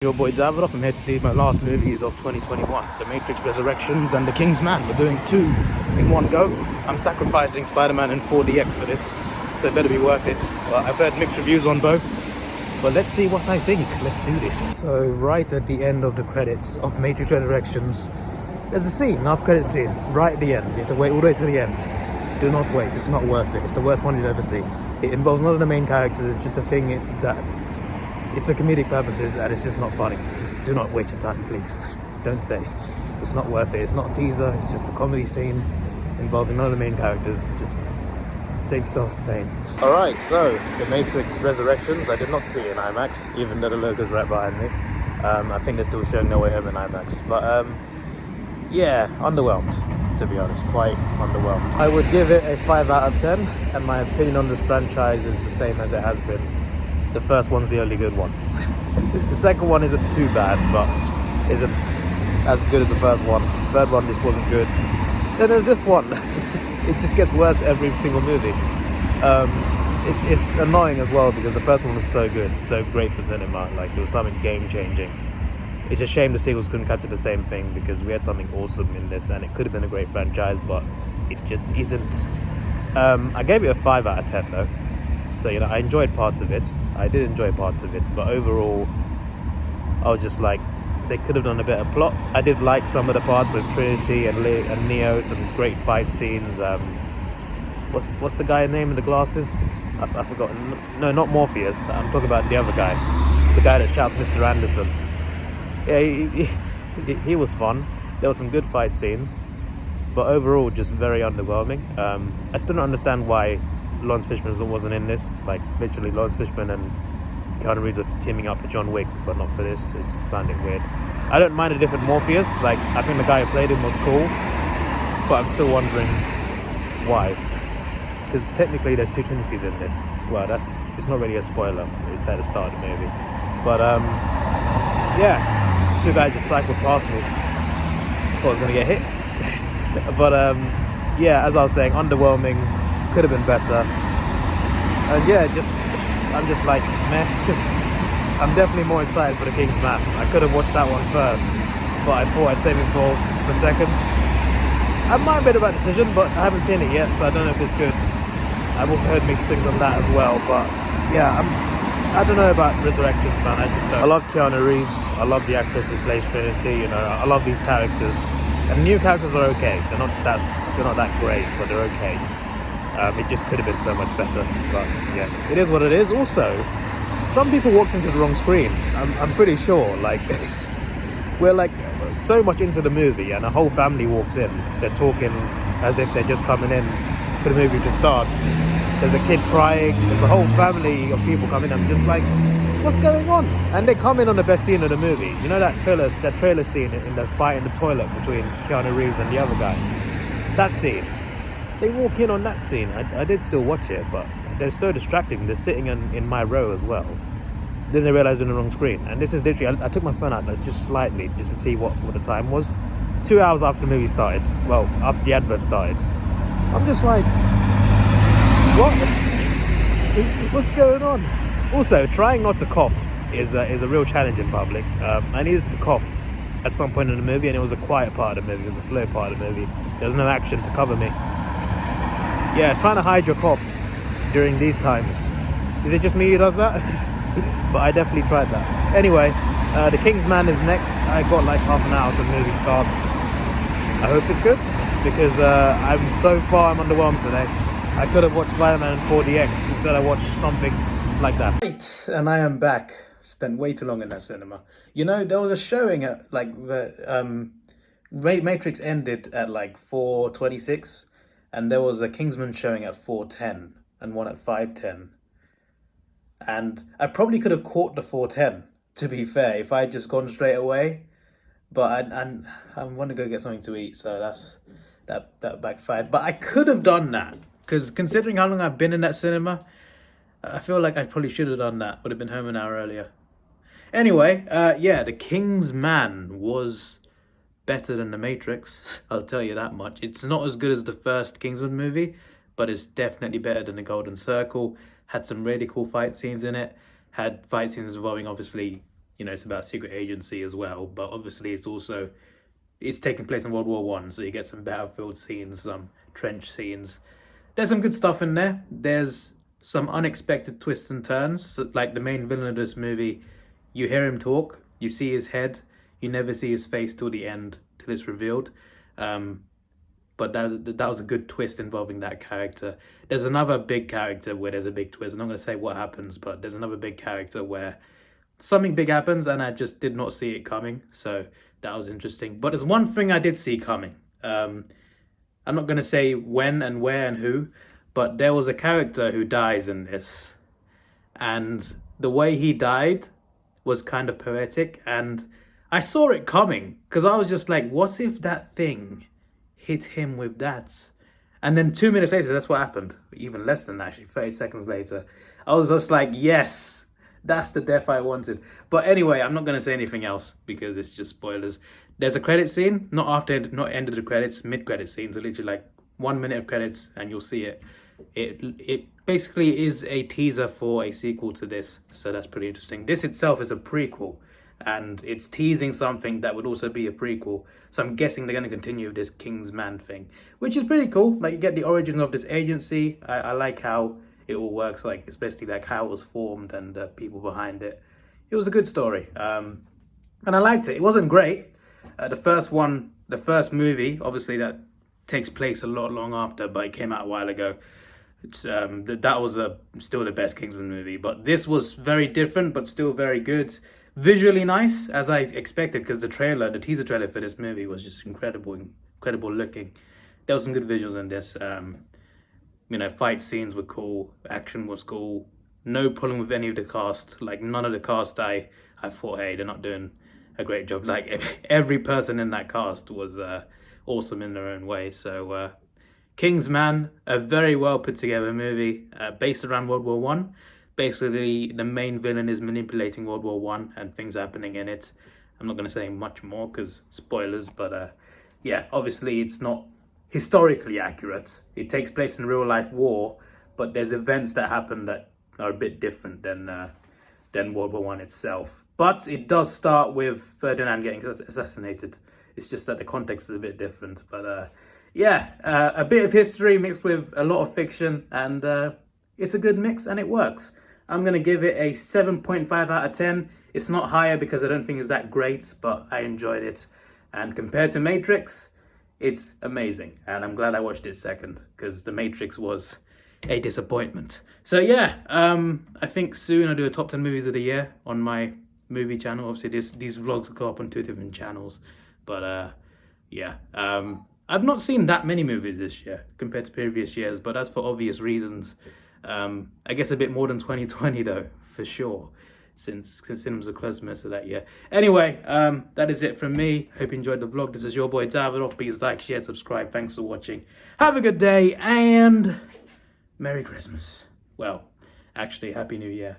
Your boy Davidoff. I'm here to see my last movies of 2021, The Matrix Resurrections and The King's Man. We're doing two in one go. I'm sacrificing Spider-Man and 4DX for this, so it better be worth it. But I've heard mixed reviews on both, but let's see what I think. Let's do this. So right at the end of the credits of Matrix Resurrections, there's a scene, after credit scene, right at the end. You have to wait all the way to the end. Do not wait, it's not worth it. It's the worst one you'll ever see. It involves none of the main characters, it's just a thing that it's for comedic purposes and it's just not funny. Just do not waste your time, please. Don't stay. It's not worth it. It's not a teaser, it's just a comedy scene involving none of the main characters. Just save yourself the pain. Alright, so The Matrix Resurrections, I did not see in IMAX, even though the logo's right behind me. I think they're still showing No Way Home in IMAX. But yeah, underwhelmed, to be honest, quite underwhelmed. I would give it a 5 out of 10, and my opinion on this franchise is the same as it has been. The first one's the only good one. The second one isn't too bad, but isn't as good as the first one. The third one just wasn't good. Then there's this one. It just gets worse every single movie. It's annoying as well because the first one was so good, so great for cinema. Like, it was something game-changing. It's a shame the sequels couldn't capture the same thing because we had something awesome in this and it could have been a great franchise, but it just isn't. I gave it a 5 out of 10 though. So, you know, I enjoyed parts of it. I did enjoy parts of it, but overall, I was just like, they could have done a better plot. I did like some of the parts with Trinity and Neo, some great fight scenes. What's the guy name in the glasses? I forgot. No, not Morpheus. I'm talking about the other guy. The guy that shouts Mr. Anderson. Yeah, he was fun. There were some good fight scenes, but overall, just very underwhelming. I still don't understand why Lawrence Fishburne wasn't in this. Like, literally Lawrence Fishburne and Keanu Reeves are teaming up for John Wick, but not for this. I just found it weird. I don't mind a different Morpheus. Like, I think the guy who played him was cool, but I'm still wondering why. Because technically there's two Trinities in this. Well, it's not really a spoiler. It's at the start of the movie. But yeah, two guys just cycled past me. I thought I was gonna get hit. But yeah, as I was saying, underwhelming. Could have been better. And yeah, I'm just like, meh. I'm definitely more excited for The King's Man. I could have watched that one first, but I thought I'd save it for second. I might have made a bad decision, but I haven't seen it yet, so I don't know if it's good. I've also heard mixed things on that as well, but yeah, I don't know about Resurrections, man. I just don't. I love Keanu Reeves. I love the actress who plays Trinity. You know, I love these characters. And new characters are okay. They're not that great, but they're okay. It just could have been so much better, but yeah, it is what it is. Also, some people walked into the wrong screen. I'm pretty sure. Like, we're like so much into the movie, and a whole family walks in. They're talking as if they're just coming in for the movie to start. There's a kid crying. There's a whole family of people coming. I'm just like, what's going on? And they come in on the best scene of the movie. You know that trailer scene in the fight in the toilet between Keanu Reeves and the other guy. That scene. They walk in on that scene. I did still watch it, but they're so distracting. They're sitting in my row as well. Then they realize they're in the wrong screen. And this is literally, I took my phone out just slightly, just to see what the time was. 2 hours after the movie started. Well, after the advert started. I'm just like, what? What's going on? Also, trying not to cough is a real challenge in public. I needed to cough at some point in the movie, and it was a quiet part of the movie. It was a slow part of the movie. There was no action to cover me. Yeah, trying to hide your cough during these times. Is it just me who does that? But I definitely tried that. Anyway, The King's Man is next. I got like half an hour till the movie starts. I hope it's good, because I'm underwhelmed today. I could have watched Spider-Man and 4DX. Instead I watched something like that. Right, and I am back. Spent way too long in that cinema. You know, there was a showing at like the Matrix ended at like 4:26. And there was a Kingsman showing at 4:10 and one at 5:10. And I probably could have caught the 4:10, to be fair, if I had just gone straight away. But I want to go get something to eat, so that backfired. But I could have done that, because considering how long I've been in that cinema, I feel like I probably should have done that. Would have been home an hour earlier. Anyway, yeah, The King's Man was better than The Matrix, I'll tell you that much. It's not as good as the first Kingsman movie, but it's definitely better than The Golden Circle. Had some really cool fight scenes in it. Had fight scenes involving, obviously, you know, it's about secret agency as well, but obviously it's taking place in World War One, so you get some battlefield scenes, some trench scenes. There's some good stuff in there. There's some unexpected twists and turns. So, like the main villain of this movie, you hear him talk, you see his head, you never see his face till the end, till it's revealed. But that was a good twist involving that character. There's another big character where there's a big twist. I'm not going to say what happens, but there's another big character where something big happens and I just did not see it coming. So that was interesting. But there's one thing I did see coming. I'm not going to say when and where and who, but there was a character who dies in this. And the way he died was kind of poetic. And I saw it coming because I was just like, what if that thing hit him with that? And then 2 minutes later, that's what happened. Even less than that, actually, 30 seconds later. I was just like, yes, that's the death I wanted. But anyway, I'm not going to say anything else because it's just spoilers. There's a credit scene, not end of the credits, mid-credit scenes, are literally like 1 minute of credits and you'll see it. It basically is a teaser for a sequel to this, so that's pretty interesting. This itself is a prequel, and it's teasing something that would also be a prequel. So I'm guessing they're going to continue with this Kingsman thing, which is pretty cool. Like, you get the origins of this agency. I like how it all works, like especially like how it was formed and the people behind it. It was a good story, and I liked it. It wasn't great. The first movie, obviously that takes place a lot long after, but it came out a while ago. That was still the best Kingsman movie, but this was very different, but still very good. Visually nice, as I expected, because the teaser trailer for this movie was just incredible looking. There was some good visuals in this. You know, fight scenes were cool, action was cool. No problem with any of the cast. Like, none of the cast I thought, hey, they're not doing a great job. Like, every person in that cast was awesome in their own way. So Kingsman, a very well put together movie based around World War One. Basically, the main villain is manipulating World War One and things happening in it. I'm not going to say much more because spoilers, but yeah, obviously it's not historically accurate. It takes place in real life war, but there's events that happen that are a bit different than World War One itself. But it does start with Ferdinand getting assassinated. It's just that the context is a bit different. But yeah, a bit of history mixed with a lot of fiction, and it's a good mix and it works. I'm going to give it a 7.5 out of 10. It's not higher because I don't think it's that great, but I enjoyed it. And compared to Matrix, it's amazing. And I'm glad I watched it second because The Matrix was a disappointment. So yeah, I think soon I'll do a top 10 movies of the year on my movie channel. Obviously, these vlogs go up on 2 different channels. But yeah, I've not seen that many movies this year compared to previous years, but that's for obvious reasons. I guess a bit more than 2020 though, for sure, since cinemas are closed most of that year. Anyway, that is it from me. Hope you enjoyed the vlog. This is your boy Davidoff. Please like, share, subscribe. Thanks for watching. Have a good day and Merry Christmas. Well, actually, Happy New Year.